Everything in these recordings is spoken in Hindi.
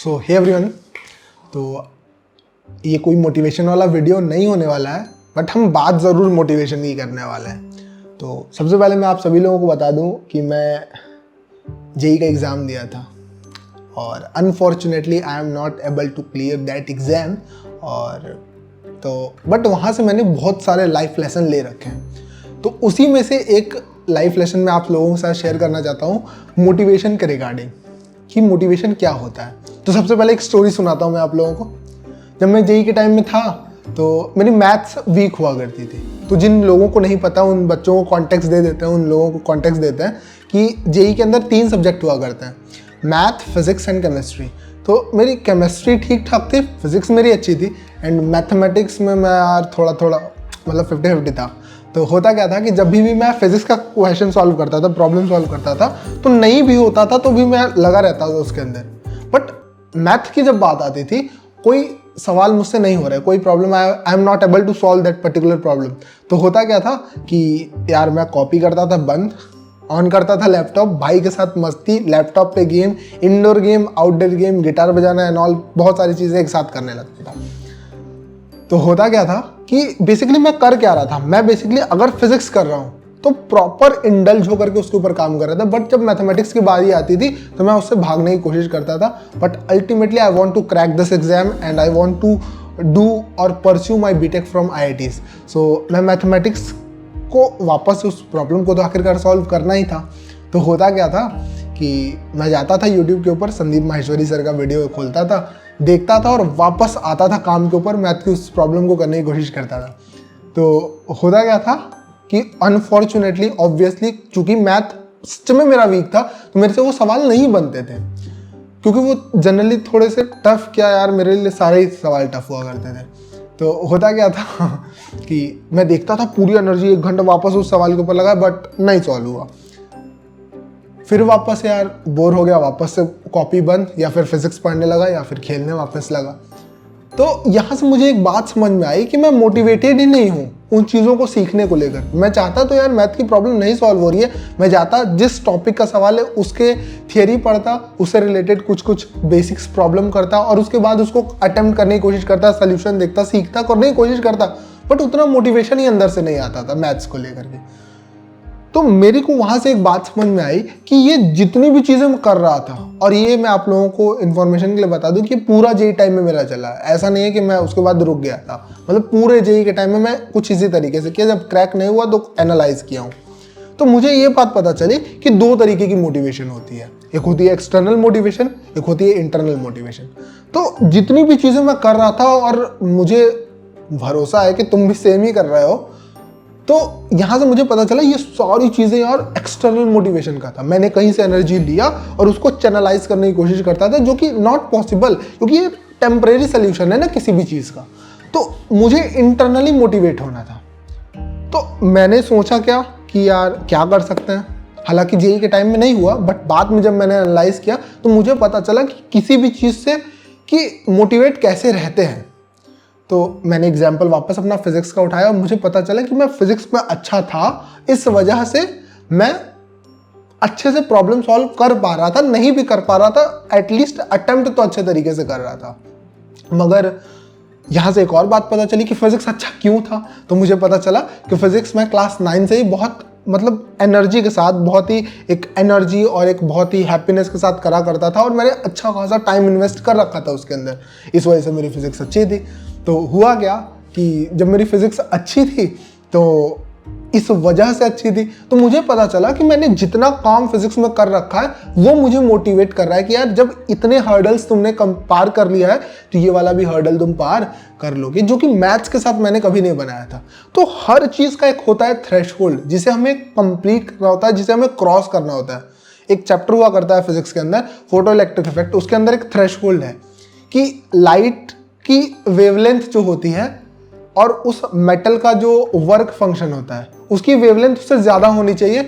सो हे एवरीवन, तो ये कोई मोटिवेशन वाला वीडियो नहीं होने वाला है, बट हम बात ज़रूर मोटिवेशन की करने वाले हैं। तो सबसे पहले मैं आप सभी लोगों को बता दूं कि मैं जेई का एग्ज़ाम दिया था और unfortunately I am not able to clear that exam. और तो बट वहाँ से मैंने बहुत सारे लाइफ लेसन ले रखे हैं। तो उसी में से एक लाइफ लेसन मैं आप लोगों के साथ शेयर करना चाहता हूँ मोटिवेशन के रिगार्डिंग, कि मोटिवेशन क्या होता है। तो सबसे पहले एक स्टोरी सुनाता हूँ मैं आप लोगों को। जब मैं जेई के टाइम में था तो मेरी मैथ्स वीक हुआ करती थी। तो जिन लोगों को नहीं पता उन बच्चों को कॉन्टेक्स्ट दे देते हैं, उन लोगों को कॉन्टेक्स्ट देते हैं कि जेई के अंदर 3 सब्जेक्ट हुआ करते हैं, मैथ, फिजिक्स एंड केमिस्ट्री। तो मेरी केमिस्ट्री ठीक ठाक थी, फिजिक्स मेरी अच्छी थी एंड मैथमेटिक्स में मैं यार थोड़ा मतलब 50-50 था। तो होता क्या था कि जब भी मैं फिजिक्स का क्वेश्चन सॉल्व करता था, प्रॉब्लम सॉल्व करता था, तो नहीं भी होता था तो भी मैं लगा रहता था उसके अंदर। बट मैथ की जब बात आती थी, कोई सवाल मुझसे नहीं हो रहा है, कोई problem, I am not able to solve that particular problem. तो होता क्या था कि यार मैं कॉपी करता था, बंद ऑन करता था लैपटॉप, भाई के साथ मस्ती, लैपटॉप पे game, indoor game, outdoor game, guitar बजाना एंड ऑल, बहुत सारी चीज़ें एक साथ करने लगता था। तो होता क्या था कि बेसिकली मैं कर क्या रहा था, मैं बेसिकली अगर फिजिक्स कर रहा हूँ तो प्रॉपर इंडल्ज होकर के उसके ऊपर काम कर रहा था। बट जब मैथमेटिक्स की बारी आती थी तो मैं उससे भागने की कोशिश करता था। But ultimately I want to crack this exam and I want to do और pursue my BTech from IITs. So मैं मैथमेटिक्स को वापस उस प्रॉब्लम को तो आखिरकार सॉल्व करना ही था। तो होता क्या था कि मैं जाता था यूट्यूब के ऊपर, संदीप माहेश्वरी सर का वीडियो खोलता था, देखता था और वापस आता था काम के ऊपर, मैथ की उस प्रॉब्लम को करने की कोशिश करता था। तो होता क्या था कि अनफॉर्चुनेटली ऑब्वियसली चूंकि मैथ सच में मेरा वीक था तो मेरे से वो सवाल नहीं बनते थे, क्योंकि वो जनरली थोड़े से टफ, क्या यार मेरे लिए सारे ही सवाल टफ हुआ करते थे। तो होता क्या था कि मैं देखता था पूरी एनर्जी 1 घंटा वापस उस सवाल के ऊपर लगा, बट नहीं सॉल्व हुआ। फिर वापस यार बोर हो गया, वापस से कॉपी बंद, या फिर फिजिक्स पढ़ने लगा या फिर खेलने वापस लगा। तो यहाँ से मुझे एक बात समझ में आई कि मैं मोटिवेटेड ही नहीं हूँ उन चीज़ों को सीखने को लेकर। मैं चाहता तो यार मैथ की प्रॉब्लम नहीं सॉल्व हो रही है, मैं चाहता जिस टॉपिक का सवाल है उसके थियरी पढ़ता, उससे रिलेटेड कुछ बेसिक्स प्रॉब्लम करता और उसके बाद उसको अटेम्प्ट करने की कोशिश करता, सोल्यूशन देखता, सीखता, करने की कोशिश करता। बट उतना मोटिवेशन ही अंदर से नहीं आता था मैथ्स को लेकर के। तो मेरे को वहाँ से एक बात समझ में आई कि ये जितनी भी चीज़ें मैं कर रहा था, और ये मैं आप लोगों को इन्फॉर्मेशन के लिए बता दूं कि पूरा जेई टाइम में मेरा चला, ऐसा नहीं है कि मैं उसके बाद रुक गया था। मतलब पूरे जेई के टाइम में मैं कुछ इसी तरीके से किया, जब क्रैक नहीं हुआ तो एनालाइज किया हूँ। तो मुझे ये बात पता चली कि 2 तरीके की मोटिवेशन होती है, एक होती है एक्सटर्नल मोटिवेशन, एक होती है इंटरनल मोटिवेशन। तो जितनी भी चीज़ें मैं कर रहा था, और मुझे भरोसा है कि तुम भी सेम ही कर रहे हो, तो यहाँ से मुझे पता चला ये सारी चीज़ें यार एक्सटर्नल मोटिवेशन का था। मैंने कहीं से एनर्जी लिया और उसको चैनलाइज करने की कोशिश करता था, जो कि नॉट पॉसिबल, क्योंकि ये टेम्परेरी सोल्यूशन है ना किसी भी चीज़ का। तो मुझे इंटरनली मोटिवेट होना था। तो मैंने सोचा क्या कि यार क्या कर सकते हैं। हालांकि जेई के टाइम में नहीं हुआ, बट बाद में जब मैंने एनालाइज किया तो मुझे पता चला कि किसी भी चीज़ से कि मोटिवेट कैसे रहते हैं। तो मैंने एग्जाम्पल वापस अपना फिजिक्स का उठाया और मुझे पता चला कि मैं फिजिक्स में अच्छा था, इस वजह से मैं अच्छे से प्रॉब्लम सॉल्व कर पा रहा था, नहीं भी कर पा रहा था एटलीस्ट अटेम्प्ट तो अच्छे तरीके से कर रहा था। मगर यहाँ से एक और बात पता चली कि फिजिक्स अच्छा क्यों था। तो मुझे पता चला कि फिजिक्स में क्लास 9 से ही बहुत मतलब एनर्जी के साथ, बहुत ही एक एनर्जी और एक बहुत ही हैप्पीनेस के साथ करा करता था, और मैंने अच्छा खासा टाइम इन्वेस्ट कर रखा था उसके अंदर। इस वजह से मेरी फिजिक्स अच्छी थी। तो हुआ क्या कि जब मेरी फिजिक्स अच्छी थी, तो इस वजह से अच्छी थी, तो मुझे पता चला कि मैंने जितना काम फिजिक्स में कर रखा है वो मुझे मोटिवेट कर रहा है कि यार जब इतने हर्डल्स तुमने पार कर लिया है तो ये वाला भी हर्डल तुम पार कर लोगे, जो कि मैथ्स के साथ मैंने कभी नहीं बनाया था। तो हर चीज़ का एक होता है थ्रेशहोल्ड, जिसे हमें कंप्लीट करना होता है, जिसे हमें क्रॉस करना होता है। एक चैप्टर हुआ करता है फिजिक्स के अंदर, फोटो इलेक्ट्रिक इफेक्ट, उसके अंदर एक थ्रेशहोल्ड है कि लाइट की वेवलेंथ जो होती है और उस मेटल का जो वर्क फंक्शन होता है उसकी वेवलेंथ उससे ज़्यादा होनी चाहिए,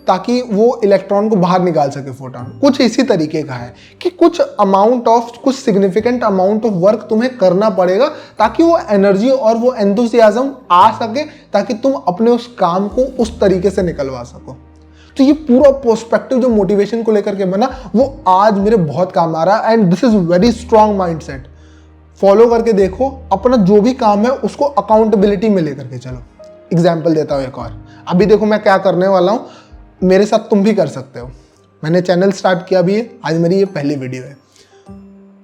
ताकि वो इलेक्ट्रॉन को बाहर निकाल सके, फोटॉन। कुछ इसी तरीके का है कि कुछ सिग्निफिकेंट अमाउंट ऑफ वर्क तुम्हें करना पड़ेगा ताकि वो एनर्जी और वो एंथुसियाज्म आ सके, ताकि तुम अपने उस काम को उस तरीके से निकलवा सको। तो ये पूरा पर्सपेक्टिव जो मोटिवेशन को लेकर के बना वो आज मेरे बहुत काम आ रहा है and this is very strong mindset. Follow करके देखो, अपना जो भी काम है उसको अकाउंटेबिलिटी में लेकर के चलो। एग्जाम्पल देता हूँ एक और, अभी देखो मैं क्या करने वाला हूँ, मेरे साथ तुम भी कर सकते हो। मैंने चैनल स्टार्ट किया भी है, आज मेरी ये पहली वीडियो है।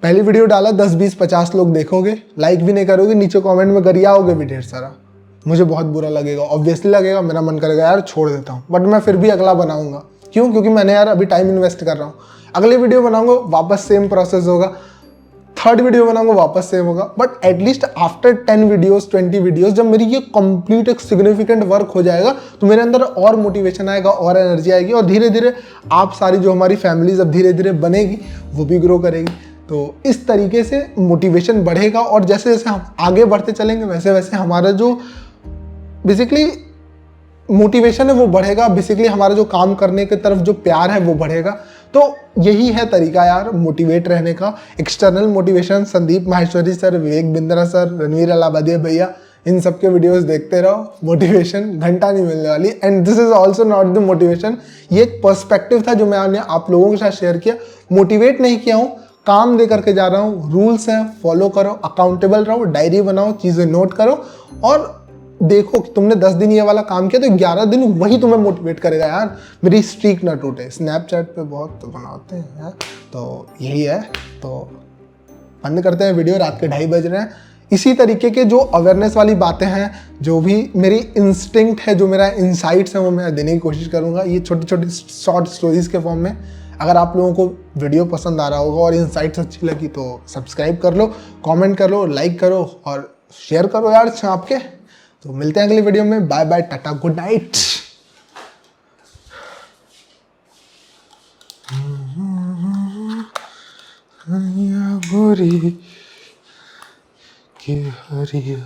पहली वीडियो डाला 10 20 50 लोग देखोगे, लाइक भी नहीं करोगे, नीचे कमेंट में गरियाओगे भी ढेर सारा, मुझे बहुत बुरा लगेगा, ऑब्वियसली लगेगा, मेरा मन करेगा यार छोड़ देता हूँ, बट मैं फिर भी अगला बनाऊंगा। क्यों? क्योंकि मैंने यार अभी टाइम इन्वेस्ट कर रहा हूँ। अगली वीडियो बनाऊंगा वापस सेम प्रोसेस होगा, थर्ड वीडियो बनाऊंगा वापस सेम होगा, but at least after 10 videos 20 videos जब मेरी ये कंप्लीट एक सिग्निफिकेंट वर्क हो जाएगा तो मेरे अंदर और मोटिवेशन आएगा, और एनर्जी आएगी, और धीरे धीरे आप सारी जो हमारी फैमिलीज अब धीरे धीरे बनेगी वो भी ग्रो करेगी। तो इस तरीके से मोटिवेशन बढ़ेगा, और जैसे जैसे हम आगे बढ़ते चलेंगे वैसे वैसे हमारा जो बेसिकली मोटिवेशन है वो बढ़ेगा, बेसिकली हमारा जो काम करने की तरफ जो प्यार है वो बढ़ेगा। तो यही है तरीका यार मोटिवेट रहने का। External motivation Sandeep Maheshwari sir, Vivek Bindra sir, Ranveer Allahbadia भैया, इन सब के वीडियोस देखते रहो, मोटिवेशन घंटा नहीं मिलने वाली। And this is also not the motivation, ये एक पर्सपेक्टिव था जो मैंने आप लोगों के साथ शेयर किया। मोटिवेट नहीं किया हूँ, काम दे करके जा रहा हूँ, रूल्स हैं फॉलो करो, अकाउंटेबल रहो, डायरी बनाओ, चीज़ें नोट करो, और देखो कि तुमने 10 दिन ये वाला काम किया तो 11 दिन वही तुम्हें मोटिवेट करेगा यार, मेरी स्ट्रीक ना टूटे। स्नैपचैट पे बहुत बनाते हैं यार, तो यही है। तो बंद करते हैं वीडियो, रात के 2:30 बज रहे हैं। इसी तरीके के जो अवेयरनेस वाली बातें हैं, जो भी मेरी इंस्टिंक्ट है, जो मेरा इंसाइट्स है, वो मैं देने की कोशिश करूँगा ये छोटी छोटी शॉर्ट स्टोरीज के फॉर्म में। अगर आप लोगों को वीडियो पसंद आ रहा होगा और इंसाइट्स अच्छी लगी तो सब्सक्राइब कर लो, कमेंट कर लो, लाइक करो और शेयर करो यार छाप के। तो मिलते हैं अगली वीडियो में, bye bye, tata, good night. गोरी की हरिया